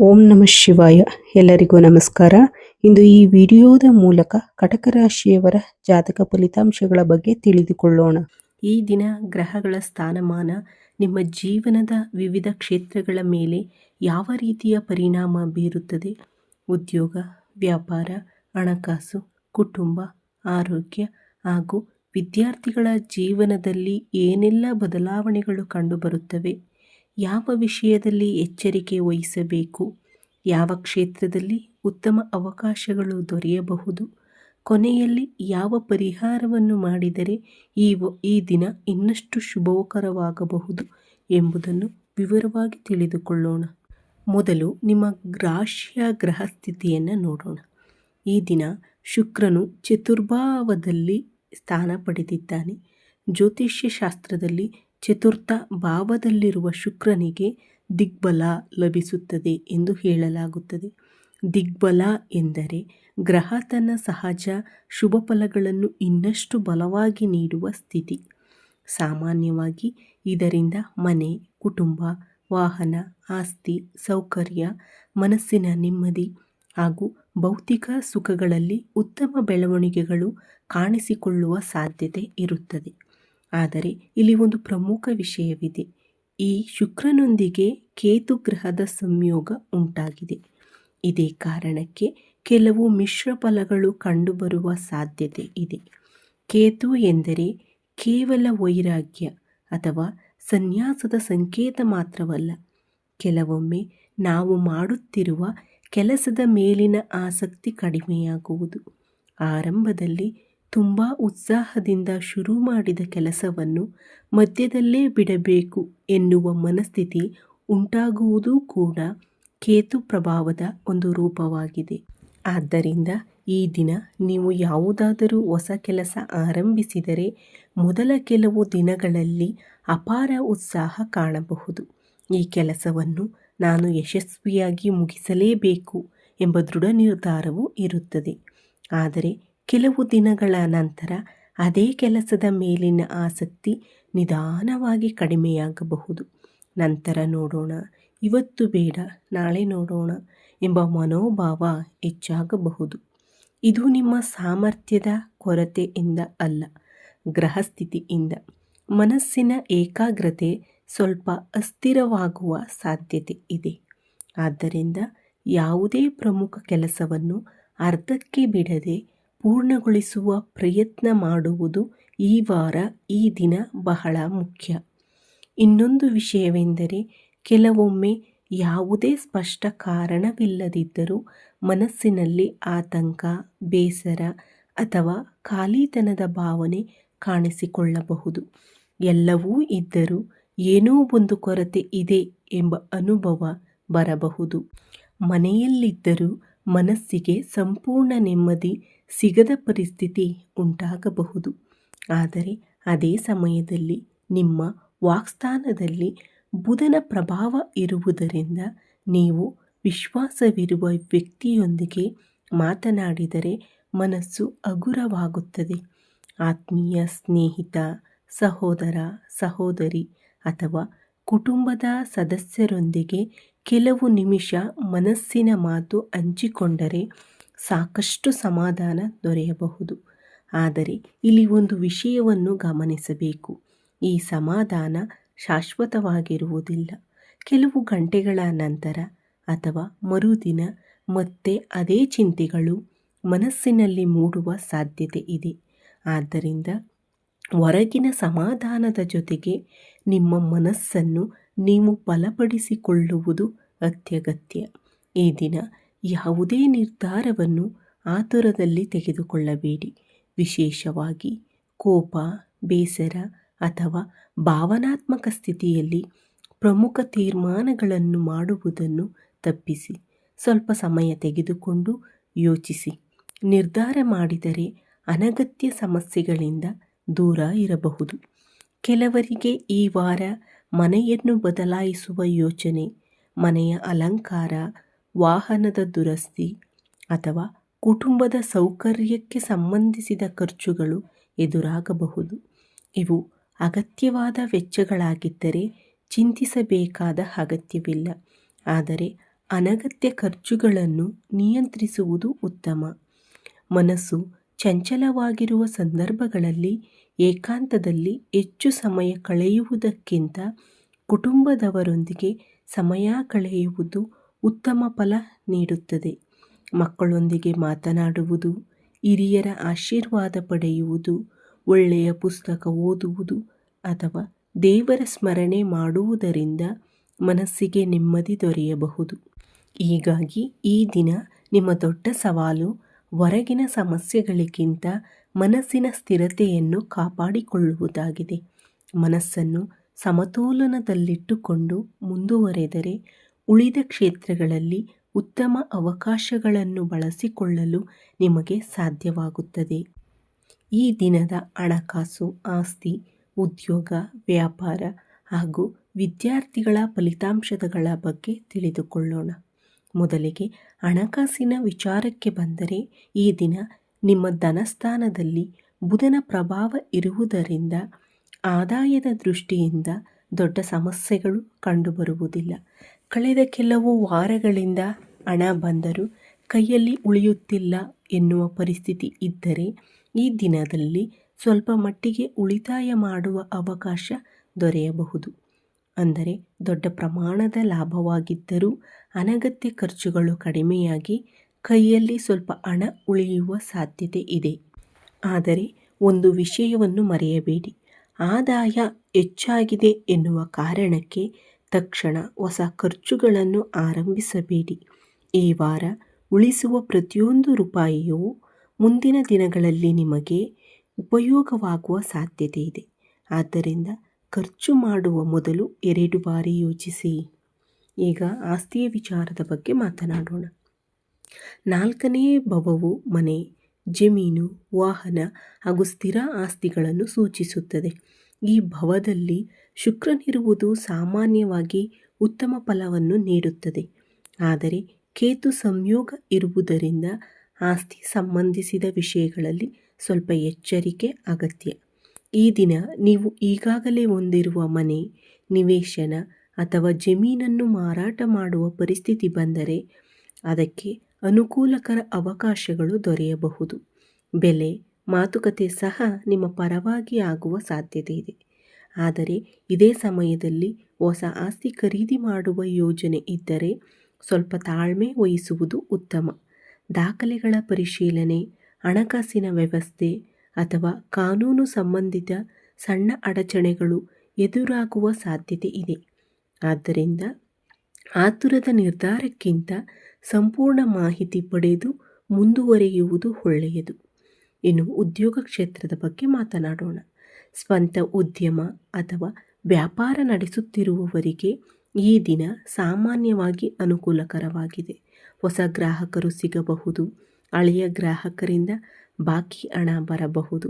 ಓಂ ನಮಃ ಶಿವಾಯ. ಎಲ್ಲರಿಗೂ ನಮಸ್ಕಾರ. ಇಂದು ಈ ವಿಡಿಯೋದ ಮೂಲಕ ಕಟಕ ರಾಶಿಯವರ ಜಾತಕ ಫಲಿತಾಂಶಗಳ ಬಗ್ಗೆ ತಿಳಿದುಕೊಳ್ಳೋಣ. ಈ ದಿನ ಗ್ರಹಗಳ ಸ್ಥಾನಮಾನ ನಿಮ್ಮ ಜೀವನದ ವಿವಿಧ ಕ್ಷೇತ್ರಗಳ ಮೇಲೆ ಯಾವ ರೀತಿಯ ಪರಿಣಾಮ ಬೀರುತ್ತದೆ? ಉದ್ಯೋಗ, ವ್ಯಾಪಾರ, ಹಣಕಾಸು, ಕುಟುಂಬ, ಆರೋಗ್ಯ ಹಾಗೂ ವಿದ್ಯಾರ್ಥಿಗಳ ಜೀವನದಲ್ಲಿ ಏನೆಲ್ಲ ಬದಲಾವಣೆಗಳು ಕಂಡುಬರುತ್ತವೆ? ಯಾವ ವಿಷಯದಲ್ಲಿ ಎಚ್ಚರಿಕೆ ವಹಿಸಬೇಕು? ಯಾವ ಕ್ಷೇತ್ರದಲ್ಲಿ ಉತ್ತಮ ಅವಕಾಶಗಳು ದೊರೆಯಬಹುದು? ಕೊನೆಯಲ್ಲಿ ಯಾವ ಪರಿಹಾರವನ್ನು ಮಾಡಿದರೆ ಈ ದಿನ ಇನ್ನಷ್ಟು ಶುಭಕರವಾಗಬಹುದು ಎಂಬುದನ್ನು ವಿವರವಾಗಿ ತಿಳಿದುಕೊಳ್ಳೋಣ. ಮೊದಲು ನಿಮ್ಮ ರಾಶಿಯ ಗ್ರಹ ಸ್ಥಿತಿಯನ್ನು ನೋಡೋಣ. ಈ ದಿನ ಶುಕ್ರನು ಚತುರ್ಭಾವದಲ್ಲಿ ಸ್ಥಾನ ಪಡೆದಿದ್ದಾನೆ. ಜ್ಯೋತಿಷ್ಯ ಶಾಸ್ತ್ರದಲ್ಲಿ ಚತುರ್ಥ ಭಾವದಲ್ಲಿರುವ ಶುಕ್ರನಿಗೆ ದಿಗ್ಬಲ ಲಭಿಸುತ್ತದೆ ಎಂದು ಹೇಳಲಾಗುತ್ತದೆ. ದಿಗ್ಬಲ ಎಂದರೆ ಗ್ರಹ ತನ್ನ ಸಹಜ ಶುಭ ಫಲಗಳನ್ನು ಇನ್ನಷ್ಟು ಬಲವಾಗಿ ನೀಡುವ ಸ್ಥಿತಿ. ಸಾಮಾನ್ಯವಾಗಿ ಇದರಿಂದ ಮನೆ, ಕುಟುಂಬ, ವಾಹನ, ಆಸ್ತಿ, ಸೌಕರ್ಯ, ಮನಸ್ಸಿನ ನೆಮ್ಮದಿ ಹಾಗೂ ಭೌತಿಕ ಸುಖಗಳಲ್ಲಿ ಉತ್ತಮ ಬೆಳವಣಿಗೆಗಳು ಕಾಣಿಸಿಕೊಳ್ಳುವ ಸಾಧ್ಯತೆ ಇರುತ್ತದೆ. ಆದರೆ ಇಲ್ಲಿ ಒಂದು ಪ್ರಮುಖ ವಿಷಯವಿದೆ. ಈ ಶುಕ್ರನೊಂದಿಗೆ ಕೇತು ಗ್ರಹದ ಸಂಯೋಗ ಉಂಟಾಗಿದೆ. ಇದೇ ಕಾರಣಕ್ಕೆ ಕೆಲವು ಮಿಶ್ರ ಫಲಗಳು ಕಂಡುಬರುವ ಸಾಧ್ಯತೆ ಇದೆ. ಕೇತು ಎಂದರೆ ಕೇವಲ ವೈರಾಗ್ಯ ಅಥವಾ ಸನ್ಯಾಸದ ಸಂಕೇತ ಮಾತ್ರವಲ್ಲ. ಕೆಲವೊಮ್ಮೆ ನಾವು ಮಾಡುತ್ತಿರುವ ಕೆಲಸದ ಮೇಲಿನ ಆಸಕ್ತಿ ಕಡಿಮೆಯಾಗುವುದು. ಆರಂಭದಲ್ಲಿ ತುಂಬ ಉತ್ಸಾಹದಿಂದ ಶುರು ಮಾಡಿದ ಕೆಲಸವನ್ನು ಮಧ್ಯದಲ್ಲೇ ಬಿಡಬೇಕು ಎನ್ನುವ ಮನಸ್ಥಿತಿ ಉಂಟಾಗುವುದೂ ಕೂಡ ಕೇತು ಪ್ರಭಾವದ ಒಂದು ರೂಪವಾಗಿದೆ. ಆದ್ದರಿಂದ ಈ ದಿನ ನೀವು ಯಾವುದಾದರೂ ಹೊಸ ಕೆಲಸ ಆರಂಭಿಸಿದರೆ ಮೊದಲ ಕೆಲವು ದಿನಗಳಲ್ಲಿ ಅಪಾರ ಉತ್ಸಾಹ ಕಾಣಬಹುದು. ಈ ಕೆಲಸವನ್ನು ನಾನು ಯಶಸ್ವಿಯಾಗಿ ಮುಗಿಸಲೇಬೇಕು ಎಂಬ ದೃಢ ನಿರ್ಧಾರವೂ ಇರುತ್ತದೆ. ಆದರೆ ಕೆಲವು ದಿನಗಳ ನಂತರ ಅದೇ ಕೆಲಸದ ಮೇಲಿನ ಆಸಕ್ತಿ ನಿಧಾನವಾಗಿ ಕಡಿಮೆಯಾಗಬಹುದು. ನಂತರ ನೋಡೋಣ, ಇವತ್ತು ಬೇಡ, ನಾಳೆ ನೋಡೋಣ ಎಂಬ ಮನೋಭಾವ ಹೆಚ್ಚಾಗಬಹುದು. ಇದು ನಿಮ್ಮ ಸಾಮರ್ಥ್ಯದ ಕೊರತೆಯಿಂದ ಅಲ್ಲ, ಗ್ರಹಸ್ಥಿತಿಯಿಂದ. ಮನಸ್ಸಿನ ಏಕಾಗ್ರತೆ ಸ್ವಲ್ಪ ಅಸ್ಥಿರವಾಗುವ ಸಾಧ್ಯತೆ ಇದೆ. ಆದ್ದರಿಂದ ಯಾವುದೇ ಪ್ರಮುಖ ಕೆಲಸವನ್ನು ಅರ್ಧಕ್ಕೆ ಬಿಡದೆ ಪೂರ್ಣಗೊಳಿಸುವ ಪ್ರಯತ್ನ ಮಾಡುವುದು ಈ ವಾರ, ಈ ದಿನ ಬಹಳ ಮುಖ್ಯ. ಇನ್ನೊಂದು ವಿಷಯವೆಂದರೆ, ಕೆಲವೊಮ್ಮೆ ಯಾವುದೇ ಸ್ಪಷ್ಟ ಕಾರಣವಿಲ್ಲದಿದ್ದರೂ ಮನಸ್ಸಿನಲ್ಲಿ ಆತಂಕ, ಬೇಸರ ಅಥವಾ ಖಾಲಿತನದ ಭಾವನೆ ಕಾಣಿಸಿಕೊಳ್ಳಬಹುದು. ಎಲ್ಲವೂ ಇದ್ದರೂ ಏನೋ ಒಂದು ಕೊರತೆ ಇದೆ ಎಂಬ ಅನುಭವ ಬರಬಹುದು. ಮನೆಯಲ್ಲಿದ್ದರೂ ಮನಸ್ಸಿಗೆ ಸಂಪೂರ್ಣ ನೆಮ್ಮದಿ ಸಿಗದ ಪರಿಸ್ಥಿತಿ ಉಂಟಾಗಬಹುದು. ಆದರೆ ಅದೇ ಸಮಯದಲ್ಲಿ ನಿಮ್ಮ ವಾಕ್ಸ್ಥಾನದಲ್ಲಿ ಬುಧನ ಪ್ರಭಾವ ಇರುವುದರಿಂದ ನೀವು ವಿಶ್ವಾಸವಿರುವ ವ್ಯಕ್ತಿಯೊಂದಿಗೆ ಮಾತನಾಡಿದರೆ ಮನಸ್ಸು ಹಗುರವಾಗುತ್ತದೆ. ಆತ್ಮೀಯ ಸ್ನೇಹಿತ, ಸಹೋದರ, ಸಹೋದರಿ ಅಥವಾ ಕುಟುಂಬದ ಸದಸ್ಯರೊಂದಿಗೆ ಕೆಲವು ನಿಮಿಷ ಮನಸ್ಸಿನ ಮಾತು ಹಂಚಿಕೊಂಡರೆ ಸಾಕಷ್ಟು ಸಮಾಧಾನ ದೊರೆಯಬಹುದು. ಆದರೆ ಇಲ್ಲಿ ಒಂದು ವಿಷಯವನ್ನು ಗಮನಿಸಬೇಕು. ಈ ಸಮಾಧಾನ ಶಾಶ್ವತವಾಗಿರುವುದಿಲ್ಲ. ಕೆಲವು ಗಂಟೆಗಳ ನಂತರ ಅಥವಾ ಮರುದಿನ ಮತ್ತೆ ಅದೇ ಚಿಂತೆಗಳು ಮನಸ್ಸಿನಲ್ಲಿ ಮೂಡುವ ಸಾಧ್ಯತೆ ಇದೆ. ಆದ್ದರಿಂದ ಹೊರಗಿನ ಸಮಾಧಾನದ ಜೊತೆಗೆ ನಿಮ್ಮ ಮನಸ್ಸನ್ನು ನೀವು ಬಲಪಡಿಸಿಕೊಳ್ಳುವುದು ಅತ್ಯಗತ್ಯ. ಈ ದಿನ ಯಾವುದೇ ನಿರ್ಧಾರವನ್ನು ಆತುರದಲ್ಲಿ ತೆಗೆದುಕೊಳ್ಳಬೇಡಿ. ವಿಶೇಷವಾಗಿ ಕೋಪ, ಬೇಸರ ಅಥವಾ ಭಾವನಾತ್ಮಕ ಸ್ಥಿತಿಯಲ್ಲಿ ಪ್ರಮುಖ ತೀರ್ಮಾನಗಳನ್ನು ಮಾಡುವುದನ್ನು ತಪ್ಪಿಸಿ. ಸ್ವಲ್ಪ ಸಮಯ ತೆಗೆದುಕೊಂಡು ಯೋಚಿಸಿ. ನಿರ್ಧಾರ ಮಾಡಿದರೆ ಅನಗತ್ಯ ಸಮಸ್ಯೆಗಳಿಂದ ದೂರ ಇರಬಹುದು. ಕೆಲವರಿಗೆ ಈ ವಾರ ಮನೆಯನ್ನು ಬದಲಾಯಿಸುವ ಯೋಚನೆ, ಮನೆಯ ಅಲಂಕಾರ, ವಾಹನದ ದುರಸ್ತಿ ಅಥವಾ ಕುಟುಂಬದ ಸೌಕರ್ಯಕ್ಕೆ ಸಂಬಂಧಿಸಿದ ಖರ್ಚುಗಳು ಎದುರಾಗಬಹುದು. ಇವು ಅಗತ್ಯವಾದ ವೆಚ್ಚಗಳಾಗಿದ್ದರೆ ಚಿಂತಿಸಬೇಕಾದ ಅಗತ್ಯವಿಲ್ಲ. ಆದರೆ ಅನಗತ್ಯ ಖರ್ಚುಗಳನ್ನು ನಿಯಂತ್ರಿಸುವುದು ಉತ್ತಮ. ಮನಸ್ಸು ಚಂಚಲವಾಗಿರುವ ಸಂದರ್ಭಗಳಲ್ಲಿ ಏಕಾಂತದಲ್ಲಿ ಹೆಚ್ಚು ಸಮಯ ಕಳೆಯುವುದಕ್ಕಿಂತ ಕುಟುಂಬದವರೊಂದಿಗೆ ಸಮಯ ಕಳೆಯುವುದು ಉತ್ತಮ ಫಲ ನೀಡುತ್ತದೆ. ಮಕ್ಕಳೊಂದಿಗೆ ಮಾತನಾಡುವುದು, ಹಿರಿಯರ ಆಶೀರ್ವಾದ ಪಡೆಯುವುದು, ಒಳ್ಳೆಯ ಪುಸ್ತಕ ಓದುವುದು ಅಥವಾ ದೇವರ ಸ್ಮರಣೆ ಮಾಡುವುದರಿಂದ ಮನಸ್ಸಿಗೆ ನೆಮ್ಮದಿ ದೊರೆಯಬಹುದು. ಹೀಗಾಗಿ ಈ ದಿನ ನಿಮ್ಮ ದೊಡ್ಡ ಸವಾಲು ಹೊರಗಿನ ಸಮಸ್ಯೆಗಳಿಗಿಂತ ಮನಸ್ಸಿನ ಸ್ಥಿರತೆಯನ್ನು ಕಾಪಾಡಿಕೊಳ್ಳುವುದಾಗಿದೆ. ಮನಸ್ಸನ್ನು ಸಮತೋಲನದಲ್ಲಿಟ್ಟುಕೊಂಡು ಮುಂದುವರೆದರೆ ಉಳಿದ ಕ್ಷೇತ್ರಗಳಲ್ಲಿ ಉತ್ತಮ ಅವಕಾಶಗಳನ್ನು ಬಳಸಿಕೊಳ್ಳಲು ನಿಮಗೆ ಸಾಧ್ಯವಾಗುತ್ತದೆ. ಈ ದಿನದ ಹಣಕಾಸು, ಆಸ್ತಿ, ಉದ್ಯೋಗ, ವ್ಯಾಪಾರ ಹಾಗೂ ವಿದ್ಯಾರ್ಥಿಗಳ ಫಲಿತಾಂಶಗಳ ಬಗ್ಗೆ ತಿಳಿದುಕೊಳ್ಳೋಣ. ಮೊದಲಿಗೆ ಹಣಕಾಸಿನ ವಿಚಾರಕ್ಕೆ ಬಂದರೆ ಈ ದಿನ ನಿಮ್ಮ ಧನಸ್ಥಾನದಲ್ಲಿ ಬುಧನ ಪ್ರಭಾವ ಇರುವುದರಿಂದ ಆದಾಯದ ದೃಷ್ಟಿಯಿಂದ ದೊಡ್ಡ ಸಮಸ್ಯೆಗಳು ಕಂಡುಬರುವುದಿಲ್ಲ. ಕಳೆದ ಕೆಲವು ವಾರಗಳಿಂದ ಹಣ ಬಂದರೂ ಕೈಯಲ್ಲಿ ಉಳಿಯುತ್ತಿಲ್ಲ ಎನ್ನುವ ಪರಿಸ್ಥಿತಿ ಇದ್ದರೆ ಈ ದಿನದಲ್ಲಿ ಸ್ವಲ್ಪ ಮಟ್ಟಿಗೆ ಉಳಿತಾಯ ಮಾಡುವ ಅವಕಾಶ ದೊರೆಯಬಹುದು. ಅಂದರೆ ದೊಡ್ಡ ಪ್ರಮಾಣದ ಲಾಭವಾಗಿದ್ದರೂ ಅನಗತ್ಯ ಖರ್ಚುಗಳು ಕಡಿಮೆಯಾಗಿ ಕೈಯಲ್ಲಿ ಸ್ವಲ್ಪ ಹಣ ಉಳಿಯುವ ಸಾಧ್ಯತೆ ಇದೆ. ಆದರೆ ಒಂದು ವಿಷಯವನ್ನು ಮರೆಯಬೇಡಿ, ಆದಾಯ ಹೆಚ್ಚಾಗಿದೆ ಎನ್ನುವ ಕಾರಣಕ್ಕೆ ತಕ್ಷಣ ಹೊಸ ಖರ್ಚುಗಳನ್ನು ಆರಂಭಿಸಬೇಡಿ. ಈ ವಾರ ಉಳಿಸುವ ಪ್ರತಿಯೊಂದು ರೂಪಾಯಿಯೂ ಮುಂದಿನ ದಿನಗಳಲ್ಲಿ ನಿಮಗೆ ಉಪಯೋಗವಾಗುವ ಸಾಧ್ಯತೆ ಇದೆ. ಆದ್ದರಿಂದ ಖರ್ಚು ಮಾಡುವ ಮೊದಲು 2 ಬಾರಿ ಯೋಚಿಸಿ. ಈಗ ಆಸ್ತಿಯ ವಿಚಾರದ ಬಗ್ಗೆ ಮಾತನಾಡೋಣ. 4ನೇ ಭಾವವು ಮನೆ, ಜಮೀನು, ವಾಹನ ಹಾಗೂ ಸ್ಥಿರ ಆಸ್ತಿಗಳನ್ನು ಸೂಚಿಸುತ್ತದೆ. ಈ ಭಾವದಲ್ಲಿ ಶುಕ್ರನಿರುವುದು ಸಾಮಾನ್ಯವಾಗಿ ಉತ್ತಮ ಫಲವನ್ನು ನೀಡುತ್ತದೆ. ಆದರೆ ಕೇತು ಸಂಯೋಗ ಇರುವುದರಿಂದ ಆಸ್ತಿ ಸಂಬಂಧಿಸಿದ ವಿಷಯಗಳಲ್ಲಿ ಸ್ವಲ್ಪ ಎಚ್ಚರಿಕೆ ಅಗತ್ಯ. ಈ ದಿನ ನೀವು ಈಗಾಗಲೇ ಹೊಂದಿರುವ ಮನೆ, ನಿವೇಶನ ಅಥವಾ ಜಮೀನನ್ನು ಮಾರಾಟ ಮಾಡುವ ಪರಿಸ್ಥಿತಿ ಬಂದರೆ ಅದಕ್ಕೆ ಅನುಕೂಲಕರ ಅವಕಾಶಗಳು ದೊರೆಯಬಹುದು. ಬೆಲೆ ಮಾತುಕತೆ ಸಹ ನಿಮ್ಮ ಪರವಾಗಿ ಆಗುವ ಸಾಧ್ಯತೆ ಇದೆ. ಆದರೆ ಇದೇ ಸಮಯದಲ್ಲಿ ಹೊಸ ಆಸ್ತಿ ಖರೀದಿ ಮಾಡುವ ಯೋಜನೆ ಇದ್ದರೆ ಸ್ವಲ್ಪ ತಾಳ್ಮೆ ವಹಿಸುವುದು ಉತ್ತಮ. ದಾಖಲೆಗಳ ಪರಿಶೀಲನೆ, ಹಣಕಾಸಿನ ವ್ಯವಸ್ಥೆ ಅಥವಾ ಕಾನೂನು ಸಂಬಂಧಿತ ಸಣ್ಣ ಅಡಚಣೆಗಳು ಎದುರಾಗುವ ಸಾಧ್ಯತೆ ಇದೆ. ಆದ್ದರಿಂದ ಆತುರದ ನಿರ್ಧಾರಕ್ಕಿಂತ ಸಂಪೂರ್ಣ ಮಾಹಿತಿ ಪಡೆದು ಮುಂದುವರಿಯುವುದು ಒಳ್ಳೆಯದು. ಇನ್ನು ಉದ್ಯೋಗ ಕ್ಷೇತ್ರದ ಬಗ್ಗೆ ಮಾತನಾಡೋಣ. ಸ್ವಂತ ಉದ್ಯಮ ಅಥವಾ ವ್ಯಾಪಾರ ನಡೆಸುತ್ತಿರುವವರಿಗೆ ಈ ದಿನ ಸಾಮಾನ್ಯವಾಗಿ ಅನುಕೂಲಕರವಾಗಿದೆ. ಹೊಸ ಗ್ರಾಹಕರು ಸಿಗಬಹುದು. ಹಳೆಯ ಗ್ರಾಹಕರಿಂದ ಬಾಕಿ ಹಣ ಬರಬಹುದು.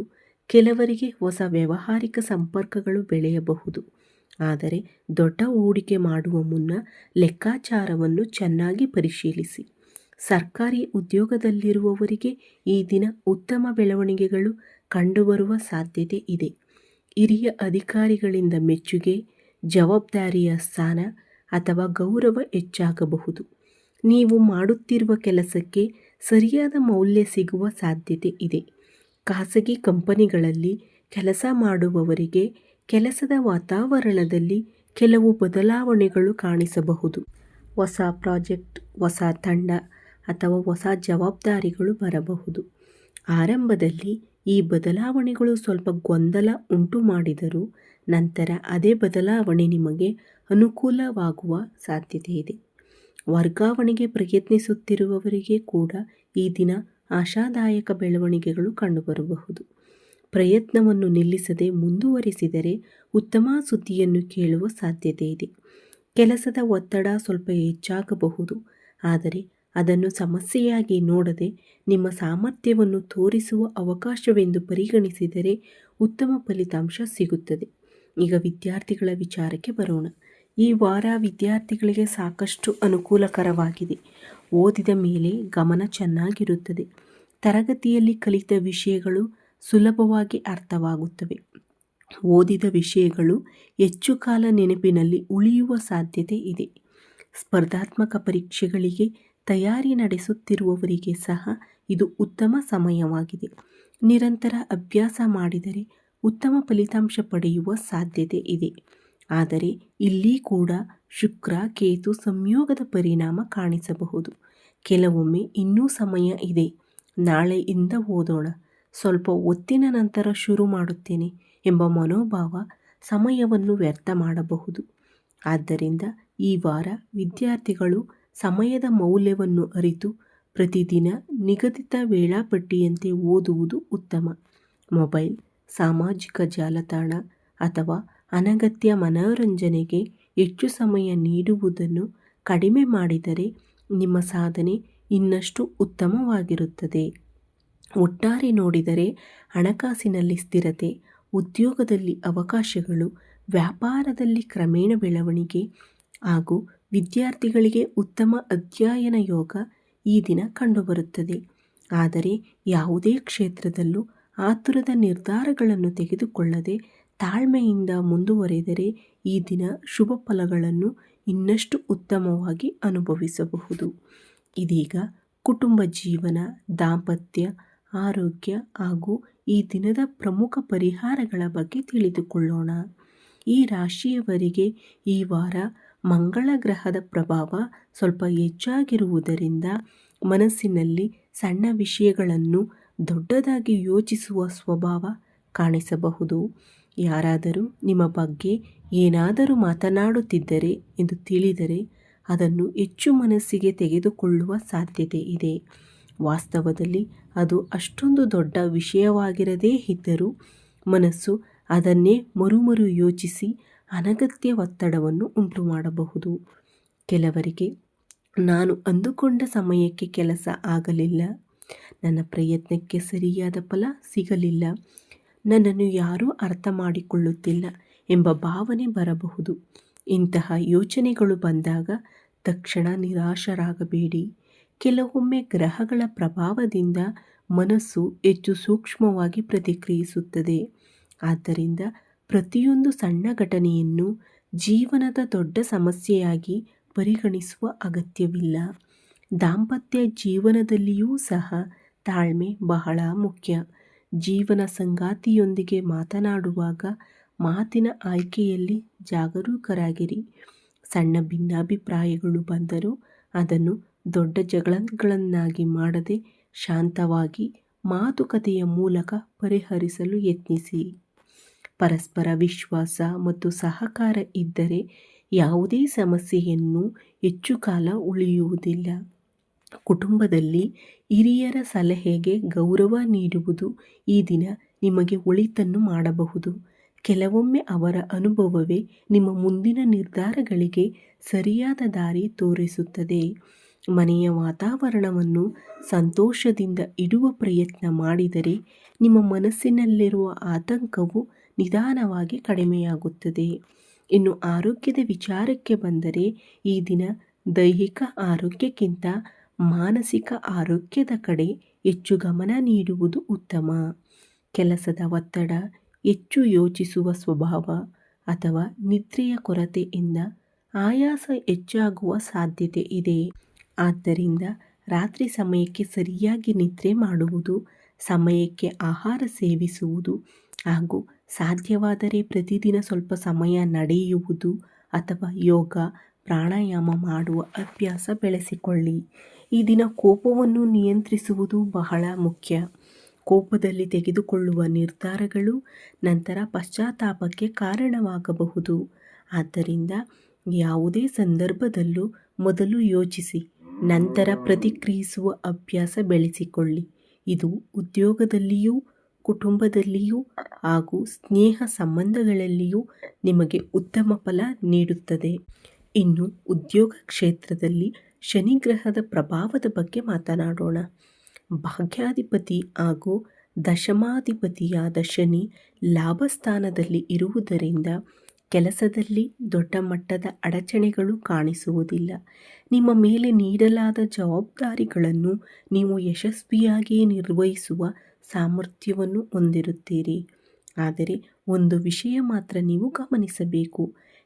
ಕೆಲವರಿಗೆ ಹೊಸ ವ್ಯಾವಹಾರಿಕ ಸಂಪರ್ಕಗಳು ಬೆಳೆಯಬಹುದು. ಆದರೆ ದೊಡ್ಡ ಹೂಡಿಕೆ ಮಾಡುವ ಮುನ್ನ ಲೆಕ್ಕಾಚಾರವನ್ನು ಚೆನ್ನಾಗಿ ಪರಿಶೀಲಿಸಿ. ಸರ್ಕಾರಿ ಉದ್ಯೋಗದಲ್ಲಿರುವವರಿಗೆ ಈ ದಿನ ಉತ್ತಮ ಬೆಳವಣಿಗೆಗಳು ಕಂಡುಬರುವ ಸಾಧ್ಯತೆ ಇದೆ. ಹಿರಿಯ ಅಧಿಕಾರಿಗಳಿಂದ ಮೆಚ್ಚುಗೆ, ಜವಾಬ್ದಾರಿಯ ಸ್ಥಾನ ಅಥವಾ ಗೌರವ ಹೆಚ್ಚಾಗಬಹುದು. ನೀವು ಮಾಡುತ್ತಿರುವ ಕೆಲಸಕ್ಕೆ ಸರಿಯಾದ ಮೌಲ್ಯ ಸಿಗುವ ಸಾಧ್ಯತೆ ಇದೆ. ಖಾಸಗಿ ಕಂಪನಿಗಳಲ್ಲಿ ಕೆಲಸ ಮಾಡುವವರಿಗೆ ಕೆಲಸದ ವಾತಾವರಣದಲ್ಲಿ ಕೆಲವು ಬದಲಾವಣೆಗಳು ಕಾಣಿಸಬಹುದು. ಹೊಸ ಪ್ರಾಜೆಕ್ಟ್, ಹೊಸ ತಂಡ ಅಥವಾ ಹೊಸ ಜವಾಬ್ದಾರಿಗಳು ಬರಬಹುದು. ಆರಂಭದಲ್ಲಿ ಈ ಬದಲಾವಣೆಗಳು ಸ್ವಲ್ಪ ಗೊಂದಲ ಉಂಟು ಮಾಡಿದರೂ ನಂತರ ಅದೇ ಬದಲಾವಣೆ ನಿಮಗೆ ಅನುಕೂಲವಾಗುವ ಸಾಧ್ಯತೆ ಇದೆ. ವರ್ಗಾವಣೆಗೆ ಪ್ರಯತ್ನಿಸುತ್ತಿರುವವರಿಗೆ ಕೂಡ ಈ ದಿನ ಆಶಾದಾಯಕ ಬೆಳವಣಿಗೆಗಳು ಕಂಡುಬರಬಹುದು. ಪ್ರಯತ್ನವನ್ನು ನಿಲ್ಲಿಸದೆ ಮುಂದುವರಿಸಿದರೆ ಉತ್ತಮ ಸುದ್ದಿಯನ್ನು ಕೇಳುವ ಸಾಧ್ಯತೆ ಇದೆ. ಕೆಲಸದ ಒತ್ತಡ ಸ್ವಲ್ಪ ಹೆಚ್ಚಾಗಬಹುದು. ಆದರೆ ಅದನ್ನು ಸಮಸ್ಯೆಯಾಗಿ ನೋಡದೆ ನಿಮ್ಮ ಸಾಮರ್ಥ್ಯವನ್ನು ತೋರಿಸುವ ಅವಕಾಶವೆಂದು ಪರಿಗಣಿಸಿದರೆ ಉತ್ತಮ ಫಲಿತಾಂಶ ಸಿಗುತ್ತದೆ. ಈಗ ವಿದ್ಯಾರ್ಥಿಗಳ ವಿಚಾರಕ್ಕೆ ಬರೋಣ. ಈ ವಾರ ವಿದ್ಯಾರ್ಥಿಗಳಿಗೆ ಸಾಕಷ್ಟು ಅನುಕೂಲಕರವಾಗಿದೆ. ಓದಿದ ಮೇಲೆ ಗಮನ ಚೆನ್ನಾಗಿರುತ್ತದೆ. ತರಗತಿಯಲ್ಲಿ ಕಲಿತ ವಿಷಯಗಳು ಸುಲಭವಾಗಿ ಅರ್ಥವಾಗುತ್ತವೆ. ಓದಿದ ವಿಷಯಗಳು ಹೆಚ್ಚು ಕಾಲ ನೆನಪಿನಲ್ಲಿ ಉಳಿಯುವ ಸಾಧ್ಯತೆ ಇದೆ. ಸ್ಪರ್ಧಾತ್ಮಕ ಪರೀಕ್ಷೆಗಳಿಗೆ ತಯಾರಿ ನಡೆಸುತ್ತಿರುವವರಿಗೆ ಸಹ ಇದು ಉತ್ತಮ ಸಮಯವಾಗಿದೆ. ನಿರಂತರ ಅಭ್ಯಾಸ ಮಾಡಿದರೆ ಉತ್ತಮ ಫಲಿತಾಂಶ ಪಡೆಯುವ ಸಾಧ್ಯತೆ ಇದೆ. ಆದರೆ ಇಲ್ಲಿ ಕೂಡ ಶುಕ್ರ ಕೇತು ಸಂಯೋಗದ ಪರಿಣಾಮ ಕಾಣಿಸಬಹುದು. ಕೆಲವೊಮ್ಮೆ ಇನ್ನೂ ಸಮಯ ಇದೆ, ನಾಳೆಯಿಂದ ಓದೋಣ, ಸ್ವಲ್ಪ ಹೊತ್ತಿನ ನಂತರ ಶುರು ಮಾಡುತ್ತೇನೆ ಎಂಬ ಮನೋಭಾವ ಸಮಯವನ್ನು ವ್ಯರ್ಥ ಮಾಡಬಹುದು. ಆದ್ದರಿಂದ ಈ ವಾರ ವಿದ್ಯಾರ್ಥಿಗಳು ಸಮಯದ ಮೌಲ್ಯವನ್ನು ಅರಿತು ಪ್ರತಿದಿನ ನಿಗದಿತ ವೇಳಾಪಟ್ಟಿಯಂತೆ ಓದುವುದು ಉತ್ತಮ. ಮೊಬೈಲ್, ಸಾಮಾಜಿಕ ಜಾಲತಾಣ ಅಥವಾ ಅನಗತ್ಯ ಮನೋರಂಜನೆಗೆ ಹೆಚ್ಚು ಸಮಯ ನೀಡುವುದನ್ನು ಕಡಿಮೆ ಮಾಡಿದರೆ ನಿಮ್ಮ ಸಾಧನೆ ಇನ್ನಷ್ಟು ಉತ್ತಮವಾಗಿರುತ್ತದೆ. ಒಟ್ಟಾರೆ ನೋಡಿದರೆ ಹಣಕಾಸಿನಲ್ಲಿ ಸ್ಥಿರತೆ, ಉದ್ಯೋಗದಲ್ಲಿ ಅವಕಾಶಗಳು, ವ್ಯಾಪಾರದಲ್ಲಿ ಕ್ರಮೇಣ ಬೆಳವಣಿಗೆ ಹಾಗೂ ವಿದ್ಯಾರ್ಥಿಗಳಿಗೆ ಉತ್ತಮ ಅಧ್ಯಯನ ಯೋಗ ಈ ದಿನ ಕಂಡುಬರುತ್ತದೆ. ಆದರೆ ಯಾವುದೇ ಕ್ಷೇತ್ರದಲ್ಲೂ ಆತುರದ ನಿರ್ಧಾರಗಳನ್ನು ತೆಗೆದುಕೊಳ್ಳದೆ ತಾಳ್ಮೆಯಿಂದ ಮುಂದುವರೆದರೆ ಈ ದಿನ ಶುಭ ಫಲಗಳನ್ನು ಇನ್ನಷ್ಟು ಉತ್ತಮವಾಗಿ ಅನುಭವಿಸಬಹುದು. ಇದೀಗ ಕುಟುಂಬ ಜೀವನ, ದಾಂಪತ್ಯ, ಆರೋಗ್ಯ ಹಾಗೂ ಈ ದಿನದ ಪ್ರಮುಖ ಪರಿಹಾರಗಳ ಬಗ್ಗೆ ತಿಳಿದುಕೊಳ್ಳೋಣ. ಈ ರಾಶಿಯವರಿಗೆ ಈ ವಾರ ಮಂಗಳ ಗ್ರಹದ ಪ್ರಭಾವ ಸ್ವಲ್ಪ ಹೆಚ್ಚಾಗಿರುವುದರಿಂದ ಮನಸ್ಸಿನಲ್ಲಿ ಸಣ್ಣ ವಿಷಯಗಳನ್ನು ದೊಡ್ಡದಾಗಿ ಯೋಚಿಸುವ ಸ್ವಭಾವ ಕಾಣಿಸಬಹುದು. ಯಾರಾದರೂ ನಿಮ್ಮ ಬಗ್ಗೆ ಏನಾದರೂ ಮಾತನಾಡುತ್ತಿದ್ದರೆ ಎಂದು ತಿಳಿದರೆ ಅದನ್ನು ಹೆಚ್ಚು ಮನಸ್ಸಿಗೆ ತೆಗೆದುಕೊಳ್ಳುವ ಸಾಧ್ಯತೆ ಇದೆ. ವಾಸ್ತವದಲ್ಲಿ ಅದು ಅಷ್ಟೊಂದು ದೊಡ್ಡ ವಿಷಯವಾಗಿರದೇ ಇದ್ದರೂ ಮನಸ್ಸು ಅದನ್ನೇ ಮರು ಯೋಚಿಸಿ ಅನಗತ್ಯ ಒತ್ತಡವನ್ನು ಉಂಟು ಮಾಡಬಹುದು. ಕೆಲವರಿಗೆ ನಾನು ಅಂದುಕೊಂಡ ಸಮಯಕ್ಕೆ ಕೆಲಸ ಆಗಲಿಲ್ಲ, ನನ್ನ ಪ್ರಯತ್ನಕ್ಕೆ ಸರಿಯಾದ ಫಲ ಸಿಗಲಿಲ್ಲ, ನನ್ನನ್ನು ಯಾರೂ ಅರ್ಥ ಮಾಡಿಕೊಳ್ಳುತ್ತಿಲ್ಲ ಎಂಬ ಭಾವನೆ ಬರಬಹುದು. ಇಂತಹ ಯೋಚನೆಗಳು ಬಂದಾಗ ತಕ್ಷಣ ನಿರಾಶರಾಗಬೇಡಿ. ಕೆಲವೊಮ್ಮೆ ಗ್ರಹಗಳ ಪ್ರಭಾವದಿಂದ ಮನಸ್ಸು ಹೆಚ್ಚು ಸೂಕ್ಷ್ಮವಾಗಿ ಪ್ರತಿಕ್ರಿಯಿಸುತ್ತದೆ. ಆದ್ದರಿಂದ ಪ್ರತಿಯೊಂದು ಸಣ್ಣ ಘಟನೆಯನ್ನು ಜೀವನದ ದೊಡ್ಡ ಸಮಸ್ಯೆಯಾಗಿ ಪರಿಗಣಿಸುವ ಅಗತ್ಯವಿಲ್ಲ. ದಾಂಪತ್ಯ ಜೀವನದಲ್ಲಿಯೂ ಸಹ ತಾಳ್ಮೆ ಬಹಳ ಮುಖ್ಯ. ಜೀವನ ಸಂಗಾತಿಯೊಂದಿಗೆ ಮಾತನಾಡುವಾಗ ಮಾತಿನ ಆಯ್ಕೆಯಲ್ಲಿ ಜಾಗರೂಕರಾಗಿರಿ. ಸಣ್ಣ ಭಿನ್ನಾಭಿಪ್ರಾಯಗಳು ಬಂದರೂ ಅದನ್ನು ದೊಡ್ಡ ಜಗಳಗಳನ್ನಾಗಿ ಮಾಡದೆ ಶಾಂತವಾಗಿ ಮಾತುಕತೆಯ ಮೂಲಕ ಪರಿಹರಿಸಲು ಯತ್ನಿಸಿ. ಪರಸ್ಪರ ವಿಶ್ವಾಸ ಮತ್ತು ಸಹಕಾರ ಇದ್ದರೆ ಯಾವುದೇ ಸಮಸ್ಯೆಯನ್ನು ಹೆಚ್ಚು ಕಾಲ ಉಳಿಯುವುದಿಲ್ಲ. ಕುಟುಂಬದಲ್ಲಿ ಹಿರಿಯರ ಸಲಹೆಗೆ ಗೌರವ ನೀಡುವುದು ಈ ದಿನ ನಿಮಗೆ ಒಳಿತನ್ನು ಮಾಡಬಹುದು. ಕೆಲವೊಮ್ಮೆ ಅವರ ಅನುಭವವೇ ನಿಮ್ಮ ಮುಂದಿನ ನಿರ್ಧಾರಗಳಿಗೆ ಸರಿಯಾದ ದಾರಿ ತೋರಿಸುತ್ತದೆ. ಮನೆಯ ವಾತಾವರಣವನ್ನು ಸಂತೋಷದಿಂದ ಇಡುವ ಪ್ರಯತ್ನ ಮಾಡಿದರೆ ನಿಮ್ಮ ಮನಸ್ಸಿನಲ್ಲಿರುವ ಆತಂಕವು ನಿಧಾನವಾಗಿ ಕಡಿಮೆಯಾಗುತ್ತದೆ. ಇನ್ನು ಆರೋಗ್ಯದ ವಿಚಾರಕ್ಕೆ ಬಂದರೆ ಈ ದಿನ ದೈಹಿಕ ಆರೋಗ್ಯಕ್ಕಿಂತ ಮಾನಸಿಕ ಆರೋಗ್ಯದ ಕಡೆ ಹೆಚ್ಚು ಗಮನ ನೀಡುವುದು ಉತ್ತಮ. ಕೆಲಸದ ಒತ್ತಡ, ಹೆಚ್ಚು ಯೋಚಿಸುವ ಸ್ವಭಾವ ಅಥವಾ ನಿದ್ರೆಯ ಕೊರತೆಯಿಂದ ಆಯಾಸ ಹೆಚ್ಚಾಗುವ ಸಾಧ್ಯತೆ ಇದೆ. ಆದ್ದರಿಂದ ರಾತ್ರಿ ಸಮಯಕ್ಕೆ ಸರಿಯಾಗಿ ನಿದ್ರೆ ಮಾಡುವುದು, ಸಮಯಕ್ಕೆ ಆಹಾರ ಸೇವಿಸುವುದು ಹಾಗೂ ಸಾಧ್ಯವಾದರೆ ಪ್ರತಿದಿನ ಸ್ವಲ್ಪ ಸಮಯ ನಡೆಯುವುದು ಅಥವಾ ಯೋಗ, ಪ್ರಾಣಾಯಾಮ ಮಾಡುವ ಅಭ್ಯಾಸ ಬೆಳೆಸಿಕೊಳ್ಳಿ. ಈ ದಿನ ಕೋಪವನ್ನು ನಿಯಂತ್ರಿಸುವುದು ಬಹಳ ಮುಖ್ಯ. ಕೋಪದಲ್ಲಿ ತೆಗೆದುಕೊಳ್ಳುವ ನಿರ್ಧಾರಗಳು ನಂತರ ಪಶ್ಚಾತ್ತಾಪಕ್ಕೆ ಕಾರಣವಾಗಬಹುದು. ಆದ್ದರಿಂದ ಯಾವುದೇ ಸಂದರ್ಭದಲ್ಲೂ ಮೊದಲು ಯೋಚಿಸಿ ನಂತರ ಪ್ರತಿಕ್ರಿಯಿಸುವ ಅಭ್ಯಾಸ ಬೆಳೆಸಿಕೊಳ್ಳಿ. ಇದು ಉದ್ಯೋಗದಲ್ಲಿಯೂ, ಕುಟುಂಬದಲ್ಲಿಯೂ ಹಾಗೂ ಸ್ನೇಹ ಸಂಬಂಧಗಳಲ್ಲಿಯೂ ನಿಮಗೆ ಉತ್ತಮ ಫಲ ನೀಡುತ್ತದೆ. ಇನ್ನು ಉದ್ಯೋಗ ಕ್ಷೇತ್ರದಲ್ಲಿ ಶನಿ ಗ್ರಹದ ಪ್ರಭಾವದ ಬಗ್ಗೆ ಮಾತನಾಡೋಣ. ಭಾಗ್ಯಾಧಿಪತಿ ಹಾಗೂ ದಶಮಾಧಿಪತಿಯಾದ ಶನಿ ಲಾಭಸ್ಥಾನದಲ್ಲಿ ಇರುವುದರಿಂದ ಕೆಲಸದಲ್ಲಿ ದೊಡ್ಡ ಮಟ್ಟದ ಅಡಚಣೆಗಳು ಕಾಣಿಸುವುದಿಲ್ಲ. ನಿಮ್ಮ ಮೇಲೆ ನೀಡಲಾದ ಜವಾಬ್ದಾರಿಗಳನ್ನು ನೀವು ಯಶಸ್ವಿಯಾಗಿ ನಿರ್ವಹಿಸುವ ಸಾಮರ್ಥ್ಯವನ್ನು ಹೊಂದಿರುತ್ತೀರಿ. ಆದರೆ ಒಂದು ವಿಷಯ ಮಾತ್ರ ನೀವು ಗಮನಿಸಬೇಕು.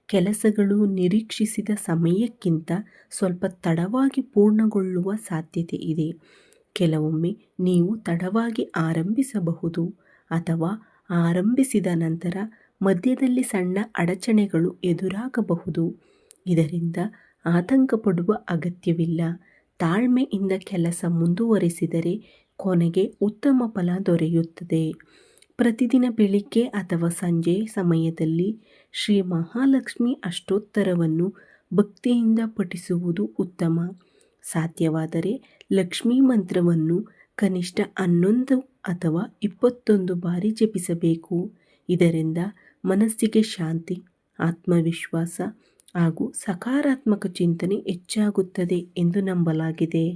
ಕೆಲಸಗಳು ನಿರೀಕ್ಷಿಸಿದ ಸಮಯಕ್ಕಿಂತ ಸ್ವಲ್ಪ ತಡವಾಗಿ ಪೂರ್ಣಗೊಳ್ಳುವ ಸಾಧ್ಯತೆ ಇದೆ. ಕೆಲವೊಮ್ಮೆ ನೀವು ತಡವಾಗಿ ಆರಂಭಿಸಬಹುದು ಅಥವಾ ಆರಂಭಿಸಿದ ನಂತರ ಮಧ್ಯದಲ್ಲಿ ಸಣ್ಣ ಅಡಚಣೆಗಳು ಎದುರಾಗಬಹುದು. ಇದರಿಂದ ಆತಂಕಪಡುವ ಅಗತ್ಯವಿಲ್ಲ. ತಾಳ್ಮೆಯಿಂದ ಕೆಲಸ ಮುಂದುವರಿಸಿದರೆ ಕೊನೆಗೆ ಉತ್ತಮ ಫಲ ದೊರೆಯುತ್ತದೆ. ಪ್ರತಿದಿನ ಬೆಳಿಗ್ಗೆ ಅಥವಾ ಸಂಜೆ ಸಮಯದಲ್ಲಿ ಶ್ರೀ ಮಹಾಲಕ್ಷ್ಮಿ ಅಷ್ಟೋತ್ತರವನ್ನು ಭಕ್ತಿಯಿಂದ ಪಠಿಸುವುದು ಉತ್ತಮ. ಸಾಧ್ಯವಾದರೆ ಲಕ್ಷ್ಮೀ ಮಂತ್ರವನ್ನು ಕನಿಷ್ಠ 11 ಅಥವಾ 21 ಬಾರಿ ಜಪಿಸಬೇಕು. ಇದರಿಂದ ಮನಸ್ಸಿಗೆ ಶಾಂತಿ, ಆತ್ಮವಿಶ್ವಾಸ ಹಾಗೂ ಸಕಾರಾತ್ಮಕ ಚಿಂತನೆ ಹೆಚ್ಚಾಗುತ್ತದೆ ಎಂದು ನಂಬಲಾಗಿದೆ.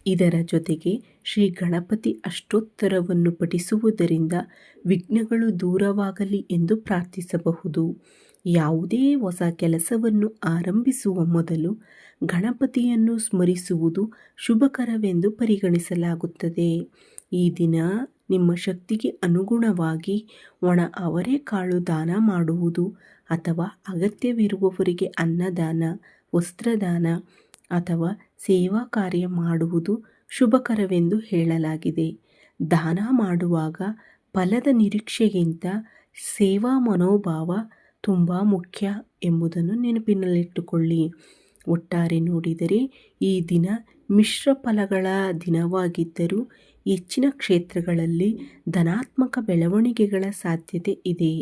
ಇದರ ಜೊತೆಗೆ ಶ್ರೀ ಗಣಪತಿ ಅಷ್ಟೋತ್ತರವನ್ನು ಪಠಿಸುವುದರಿಂದ ವಿಘ್ನಗಳು ದೂರವಾಗಲಿ ಎಂದು ಪ್ರಾರ್ಥಿಸಬಹುದು. ಯಾವುದೇ ಹೊಸ ಕೆಲಸವನ್ನು ಆರಂಭಿಸುವ ಮೊದಲು ಗಣಪತಿಯನ್ನು ಸ್ಮರಿಸುವುದು ಶುಭಕರವೆಂದು ಪರಿಗಣಿಸಲಾಗುತ್ತದೆ. ಈ ದಿನ ನಿಮ್ಮ ಶಕ್ತಿಗೆ ಅನುಗುಣವಾಗಿ ಒಣ ಅವರೆಕಾಳು ದಾನ ಮಾಡುವುದು ಅಥವಾ ಅಗತ್ಯವಿರುವವರಿಗೆ ಅನ್ನದಾನ, ವಸ್ತ್ರದಾನ ಅಥವಾ ಸೇವಾ ಕಾರ್ಯ ಮಾಡುವುದು ಶುಭಕರವೆಂದು ಹೇಳಲಾಗಿದೆ. ದಾನ ಮಾಡುವಾಗ ಫಲದ ನಿರೀಕ್ಷೆಗಿಂತ ಸೇವಾ ಮನೋಭಾವ ತುಂಬ ಮುಖ್ಯ ಎಂಬುದನ್ನು ನೆನಪಿನಲ್ಲಿಟ್ಟುಕೊಳ್ಳಿ. ಒಟ್ಟಾರೆ ನೋಡಿದರೆ ಈ ದಿನ ಮಿಶ್ರ ಫಲಗಳ ದಿನವಾಗಿದ್ದರೂ ಹೆಚ್ಚಿನ ಕ್ಷೇತ್ರಗಳಲ್ಲಿ ಧನಾತ್ಮಕ ಬೆಳವಣಿಗೆಗಳ ಸಾಧ್ಯತೆ ಇದೆ.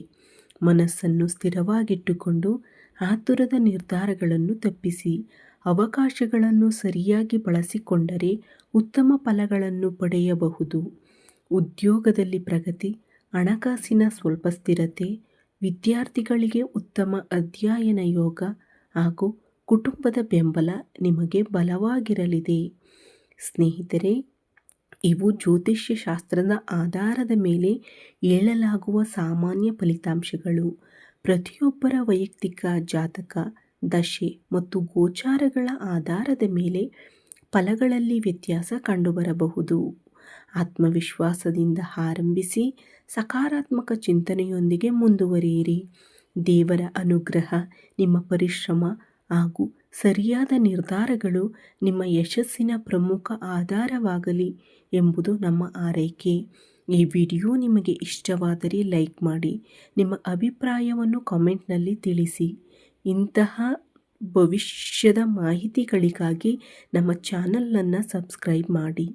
ಮನಸ್ಸನ್ನು ಸ್ಥಿರವಾಗಿಟ್ಟುಕೊಂಡು ಆತುರದ ನಿರ್ಧಾರಗಳನ್ನು ತಪ್ಪಿಸಿ ಅವಕಾಶಗಳನ್ನು ಸರಿಯಾಗಿ ಬಳಸಿಕೊಂಡರೆ ಉತ್ತಮ ಫಲಗಳನ್ನು ಪಡೆಯಬಹುದು. ಉದ್ಯೋಗದಲ್ಲಿ ಪ್ರಗತಿ, ಹಣಕಾಸಿನ ಸ್ವಲ್ಪ ಸ್ಥಿರತೆ, ವಿದ್ಯಾರ್ಥಿಗಳಿಗೆ ಉತ್ತಮ ಅಧ್ಯಯನ ಯೋಗ ಹಾಗೂ ಕುಟುಂಬದ ಬೆಂಬಲ ನಿಮಗೆ ಬಲವಾಗಿರಲಿದೆ. ಸ್ನೇಹಿತರೆ, ಇವು ಜ್ಯೋತಿಷ್ಯ ಶಾಸ್ತ್ರದ ಆಧಾರದ ಮೇಲೆ ಹೇಳಲಾಗುವ ಸಾಮಾನ್ಯ ಫಲಿತಾಂಶಗಳು. ಪ್ರತಿಯೊಬ್ಬರ ವೈಯಕ್ತಿಕ ಜಾತಕ, ದಶೆ ಮತ್ತು ಗೋಚಾರಗಳ ಆಧಾರದ ಮೇಲೆ ಫಲಗಳಲ್ಲಿ ವ್ಯತ್ಯಾಸ ಕಂಡುಬರಬಹುದು. ಆತ್ಮವಿಶ್ವಾಸದಿಂದ ಆರಂಭಿಸಿ ಸಕಾರಾತ್ಮಕ ಚಿಂತನೆಯೊಂದಿಗೆ ಮುಂದುವರಿಯಿರಿ. ದೇವರ ಅನುಗ್ರಹ, ನಿಮ್ಮ ಪರಿಶ್ರಮ ಹಾಗೂ ಸರಿಯಾದ ನಿರ್ಧಾರಗಳು ನಿಮ್ಮ ಯಶಸ್ಸಿನ ಪ್ರಮುಖ ಆಧಾರವಾಗಲಿ ಎಂಬುದು ನಮ್ಮ ಆರೈಕೆ. ಈ ವಿಡಿಯೋ ನಿಮಗೆ ಇಷ್ಟವಾದರೆ ಲೈಕ್ ಮಾಡಿ, ನಿಮ್ಮ ಅಭಿಪ್ರಾಯವನ್ನು ಕಾಮೆಂಟ್ನಲ್ಲಿ ತಿಳಿಸಿ. ಇಂತಹ ಭವಿಷ್ಯದ ಮಾಹಿತಿಗಳಿಗಾಗಿ ನಮ್ಮ ಚಾನಲನ್ನು ಸಬ್ಸ್ಕ್ರೈಬ್ ಮಾಡಿ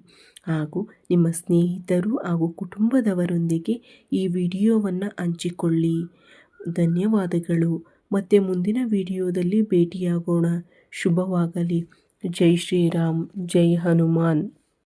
ಹಾಗೂ ನಿಮ್ಮ ಸ್ನೇಹಿತರು ಹಾಗೂ ಕುಟುಂಬದವರೊಂದಿಗೆ ಈ ವಿಡಿಯೋವನ್ನು ಹಂಚಿಕೊಳ್ಳಿ. ಧನ್ಯವಾದಗಳು. ಮತ್ತೆ ಮುಂದಿನ ವಿಡಿಯೋದಲ್ಲಿ ಭೇಟಿಯಾಗೋಣ. ಶುಭವಾಗಲಿ. ಜೈ ಶ್ರೀರಾಮ್, ಜೈ ಹನುಮಾನ್.